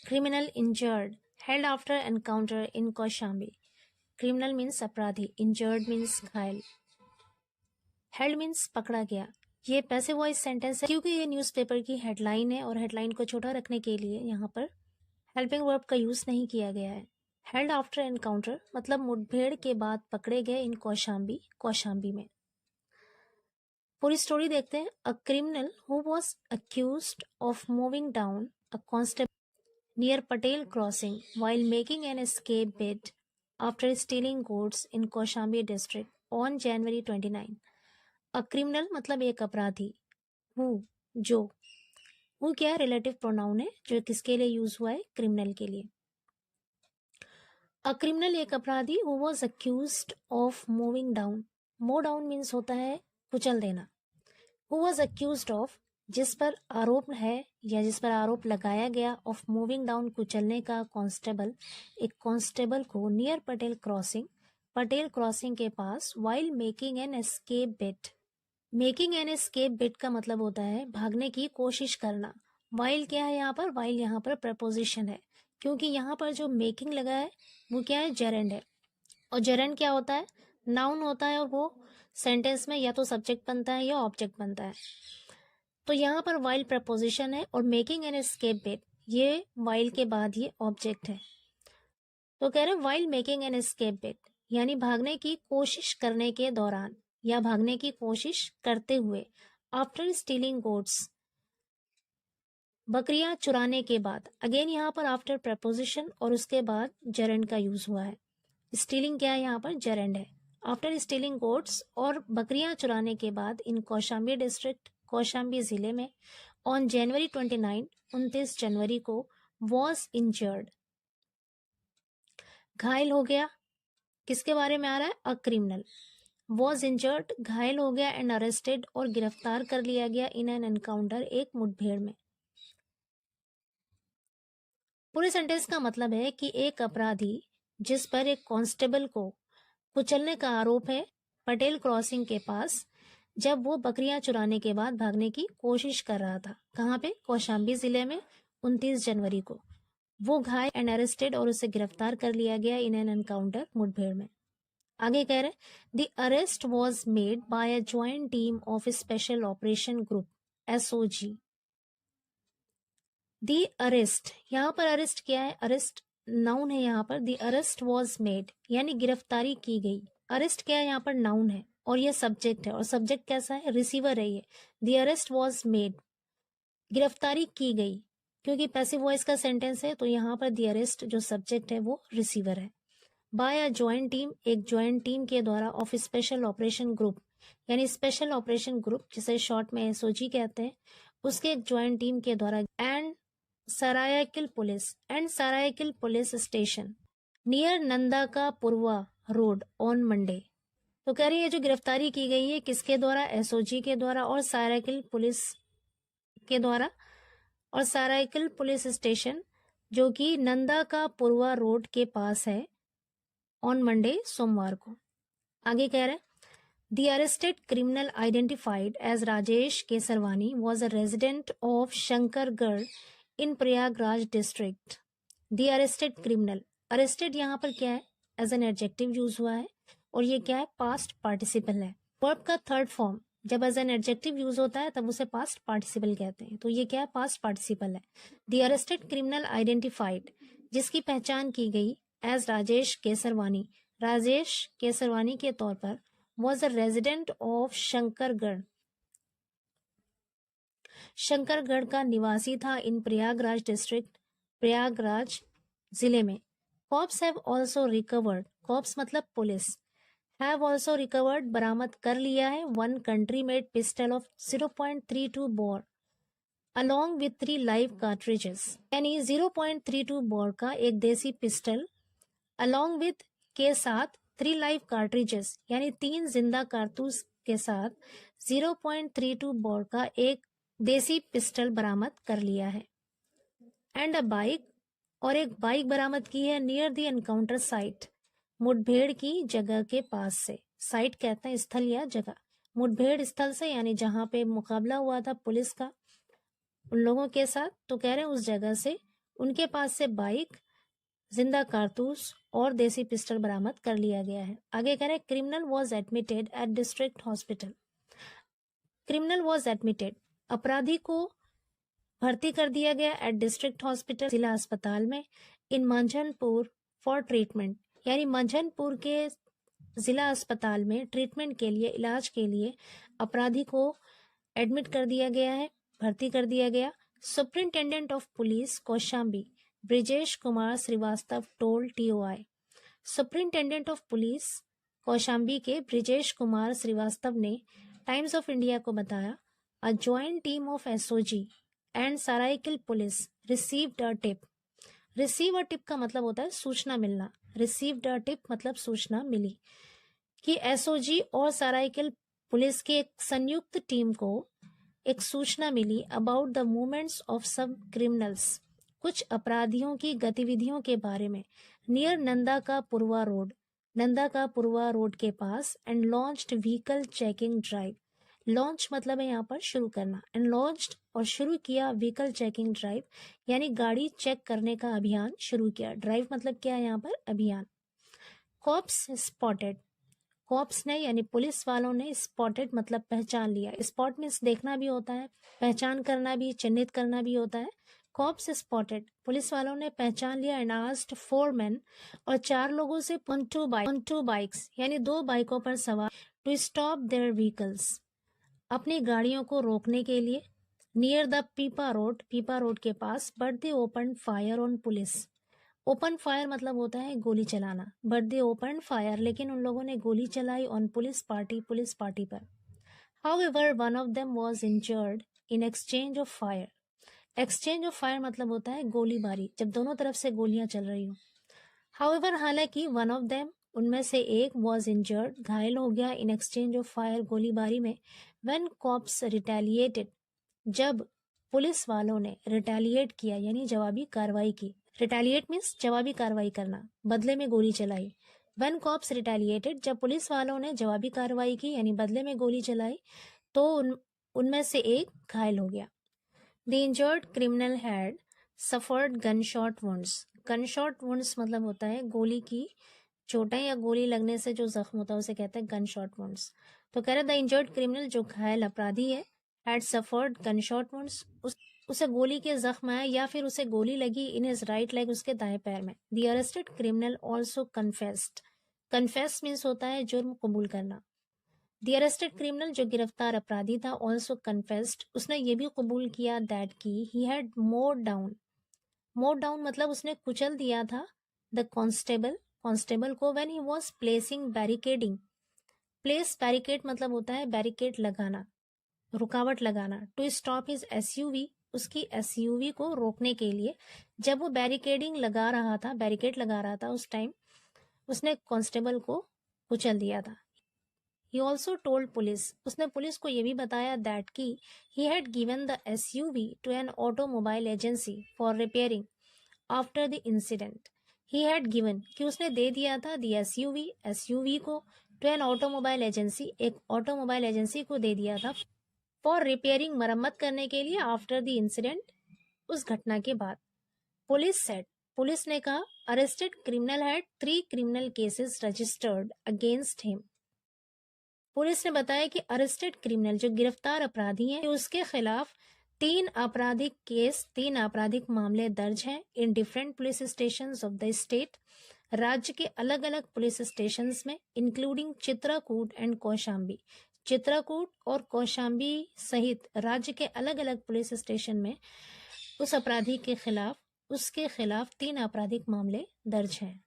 Criminal injured, held after encounter in Kaushambi. Criminal means अपराधी, injured means घायल, held means पकड़ा गया। ये पैसिव वॉइस सेंटेंस है क्योंकि ये न्यूज़पेपर की हेडलाइन है और हेडलाइन को छोटा रखने के लिए यहाँ पर हेल्पिंग वर्ब का यूज नहीं किया गया है। हेल्ड आफ्टर एनकाउंटर मतलब मुठभेड़ के बाद पकड़े गए इन कौशाम्बी, कौशाम्बी में। पूरी स्टोरी देखते हैं। A criminal who was accused of moving down a constable near Patel crossing while making an escape bid after stealing goods in Kaushambi district on January 29। A criminal मतलब एक अपराधी, हु जो, हु क्या रिलेटिव प्रोनाउन है जो किसके लिए यूज हुआ है, क्रिमिनल के लिए। अ क्रिमिनल एक अपराधी who was accused of moving down, move down means होता है कुचल देना। हु वाज अक्यूज्ड ऑफ जिस पर आरोप है या जिस पर आरोप लगाया गया, ऑफ मूविंग डाउन कुचलने का, कांस्टेबल एक कांस्टेबल को, near Patel crossing Patel crossing के पास, while making an escape bid. Making an escape bid का मतलब होता है भागने की कोशिश करना। वाइल क्या है यहाँ पर, वाइल यहाँ पर प्रपोजिशन है क्योंकि यहाँ पर जो मेकिंग लगा है वो क्या है, जेरेंड है। और जेरेंड क्या होता है, नाउन होता है और वो सेंटेंस में या तो सब्जेक्ट बनता है या ऑब्जेक्ट बनता है। तो यहाँ पर वाइल प्रपोजिशन है और मेकिंग एन एस्केप बिड ये वाइल के बाद ये ऑब्जेक्ट है। तो कह रहे हैं while making an escape bid यानी भागने की कोशिश करने के दौरान या भागने की कोशिश करते हुए, आफ्टर स्टीलिंग गोट्स बकरियां चुराने के बाद। अगेन यहाँ पर आफ्टर प्रपोजिशन और उसके बाद जेरेंड का यूज हुआ है। स्टीलिंग क्या है यहाँ पर, जेरेंड है। आफ्टर स्टीलिंग गोट्स और बकरियां चुराने के बाद इन कौशाम्बी डिस्ट्रिक्ट, कौशाम्बी जिले में, ऑन जनवरी 29 29 जनवरी को, वॉज इंजर्ड घायल हो गया। किसके बारे में आ रहा है, अ क्रिमिनल वॉज इंजर्ड घायल हो गया, एंड अरेस्टेड और गिरफ्तार कर लिया गया, इन एन एनकाउंटर एक मुठभेड़ में। पूरे सेंटेंस का मतलब है कि एक अपराधी जिस पर एक कांस्टेबल को कुचलने का आरोप है पटेल क्रॉसिंग के पास, जब वो बकरियां चुराने के बाद भागने की कोशिश कर रहा था। कहाँ पे, कौशाम्बी जिले में, 29 जनवरी को। वो घायल एंड अरेस्टेड और उसे गिरफ्तार कर लिया गया इन एन एनकाउंटर मुठभेड़ में। आगे कह रहे, the arrest was made by a joint team of special operation group SOG। The arrest, यहाँ पर अरेस्ट क्या है, अरेस्ट नाउन है यहाँ पर। दी अरेस्ट वॉज मेड यानी गिरफ्तारी की गई। अरेस्ट क्या है यहाँ पर, नाउन है और ये सब्जेक्ट है। और सब्जेक्ट कैसा है, रिसीवर है ये। दी अरेस्ट वॉज मेड गिरफ्तारी की गई, क्योंकि पैसिव वॉइस का सेंटेंस है तो यहाँ पर दी अरेस्ट जो सब्जेक्ट है वो रिसीवर है। बाय अ ज्वाइंट टीम एक ज्वाइंट टीम के द्वारा, ऑफ स्पेशल ऑपरेशन ग्रुप यानी स्पेशल ऑपरेशन ग्रुप जिसे शॉर्ट में SOG कहते हैं, उसके एक ज्वाइंट टीम के द्वारा, and Sarai Akil police station near Nanda ka Purwa road on Monday. तो कह रही है जो गिरफ्तारी की गई है किसके द्वारा, SOG के द्वारा और सरायकिल पुलिस के द्वारा, और सरायकिल पुलिस स्टेशन जो कि नंदा का पुरवा रोड के पास है, ऑन मंडे सोमवार को। आगे कह रहे हैं, the arrested criminal identified as Rajesh Kesarwani was a resident of Shankargarh in Prayagraj district. The arrested criminal, arrested यहाँ पर क्या है, एज एन एडजेक्टिव यूज हुआ है और ये क्या है, पास्ट पार्टिसिपल है। वर्ब का थर्ड फॉर्म जब एज एन एडजेक्टिव यूज होता है तब उसे पास्ट पार्टिसिपल कहते हैं, तो ये क्या है, पास्ट पार्टिसिपल है। द अरेस्टेड क्रिमिनल आइडेंटिफाइड जिसकी पहचान की गई, एज राजेश केसरवानी राजेश केसरवानी के तौर पर, was a resident of Shankargarh Shankargarh का निवासी था, इन प्रयागराज डिस्ट्रिक्ट प्रयागराज जिले में। Cops have also recovered, cops मतलब पुलिस, हैव ऑल्सो रिकवर्ड बरामद कर लिया है, 1 country made pistol of 0.32 bore along with 3 live cartridges, यानी 0.32 बोर का एक देसी पिस्टल along with के साथ 3 लाइव कार्ट्रिजेस यानी 3 जिंदा कारतूस के साथ 0.32 बोर का एक देसी पिस्टल बरामद कर लिया है। एंड अ बाइक, और एक बाइक बरामद की है, नियर द एनकाउंटर साइट मुठभेड़ की जगह के पास से। साइट कहते हैं स्थल या जगह, मुठभेड़ स्थल से यानी जहां पे मुकाबला हुआ था पुलिस का उन लोगों के साथ, तो कह रहे हैं उस जगह से उनके पास से बाइक, जिंदा कारतूस और देसी पिस्टल बरामद कर लिया गया है। आगे कह रहे हैं criminal was admitted at district hospital. Criminal was admitted, अपराधी को भर्ती कर दिया गया एट डिस्ट्रिक्ट हॉस्पिटल, जिला अस्पताल में, इन मंझनपुर फॉर ट्रीटमेंट, यानी मंझनपुर के जिला अस्पताल में ट्रीटमेंट के लिए, इलाज के लिए अपराधी को एडमिट कर दिया गया है, भर्ती कर दिया गया। Superintendent of police Kaushambi Brijesh Kumar Srivastava told TOI. Superintendent of police Kaushambi के ब्रिजेश कुमार श्रीवास्तव ने टाइम्स ऑफ इंडिया को बताया, a joint team of SOG and Sarai Akil police received a tip. Receive a tip का मतलब होता है सूचना मिलना, रिसीव्ड अ टिप मतलब सूचना मिली, कि एसओजी और सराइकिल पुलिस की एक संयुक्त टीम को एक सूचना मिली about the movements of some criminals, कुछ अपराधियों की गतिविधियों के बारे में, near Nanda ka Purwa road, Nanda ka Purwa road के पास, and launched vehicle checking drive. Launch मतलब है यहाँ पर शुरू करना, एंड लॉन्च्ड और शुरू किया व्हीकल चेकिंग ड्राइव, यानी गाड़ी चेक करने का अभियान शुरू किया। ड्राइव मतलब क्या है यहाँ पर, अभियान। कॉप्स स्पॉटेड, कॉप्स ने यानी पुलिस वालों ने, स्पॉटेड मतलब पहचान लिया। स्पॉट मीन्स देखना भी होता है, पहचान करना भी, चिन्हित करना भी होता है। कॉप्स स्पॉटेड, पुलिस वालों ने पहचान लिया, एंड आस्क्ड 4 men, और 4 लोगों से ऑन 2 बाइक्स यानी 2 बाइकों पर सवार, टू स्टॉप देयर व्हीकल्स, अपनी गाड़ियों को रोकने के लिए, नियर द पीपा रोड के पास, but they open fire on police. Open fire मतलब होता है गोली चलाना, बट दे ओपन फायर, लेकिन उन लोगों ने गोली चलाई, ऑन पुलिस पार्टी पर। However one of them was injured in exchange of fire. Exchange of fire मतलब होता है गोलीबारी, जब दोनों तरफ से गोलियां चल रही हो। हाउएवर हालांकि, वन ऑफ देम उनमें से एक, वॉज इंजर्ड घायल हो गया, इन एक्सचेंज ऑफ फायर गोलीबारी में, व्हेन कॉप्स रिटेलिएटेड, जब पुलिस वालों ने रिटेलिएट किया यानी जवाबी कार्रवाई की। रिटेलिएट मीन्स जवाबी कार्रवाई करना, बदले में गोली चलाई। व्हेन कॉप्स रिटेलिएटेड, जब पुलिस वालों ने जवाबी कार्रवाई की यानी बदले में गोली चलाई, तो उनमें से एक घायल हो गया। The injured criminal had suffered gunshot wounds. Gunshot wounds मतलब होता है गोली की चोटें या गोली लगने से जो जख्म होता है उसे कहते हैं गनशॉट वुंड्स। तो कह रहे द इंजर्ड क्रिमिनल, जो घायल अपराधी है, हैड सफर्ड गनशॉट वुंड्स, उसे गोली के जख्म आए या फिर उसे गोली लगी इन हिज राइट लेग, उसके दाएं पैर में। The arrested criminal also confessed. Confess means होता है जुर्म कबूल करना। द अरेस्टेड क्रिमिनल, जो गिरफ्तार अपराधी था, ऑल्सो कन्फेस्ड, उसने ये भी कबूल किया, दैट की ही हैड मोड डाउन मतलब उसने कुचल दिया था, द कांस्टेबल को, when he was placing barricading. Place barricade मतलब होता है बैरिकेड लगाना, रुकावट लगाना। टू स्टॉप हिज एसयूवी, उसकी एसयूवी को रोकने के लिए, जब वो बैरिकेड लगा रहा था उस टाइम उसने कांस्टेबल को कुचल दिया था। He also told पुलिस, उसने पुलिस को ये भी बताया, दैट की he had given the SUV to an automobile agency for repairing after the incident. He had given, कि उसने दे दिया था, the SUV को, to an automobile agency, एक ऑटोमोबाइल एजेंसी को दे दिया था, for repairing, मरम्मत करने के लिए, after the incident, उस घटना के बाद। पुलिस ने कहा, arrested criminal had 3 criminal cases registered against him. Police ने बताया कि अरेस्टेड क्रिमिनल, जो गिरफ्तार अपराधी हैं, उसके खिलाफ 3 आपराधिक मामले दर्ज हैं, in different police stations of the state, राज्य के अलग अलग पुलिस स्टेशंस में, इंक्लूडिंग चित्रकूट एंड कौशाम्बी। चित्रकूट और कौशाम्बी सहित राज्य के अलग अलग पुलिस स्टेशन में उसके खिलाफ 3 आपराधिक मामले दर्ज हैं।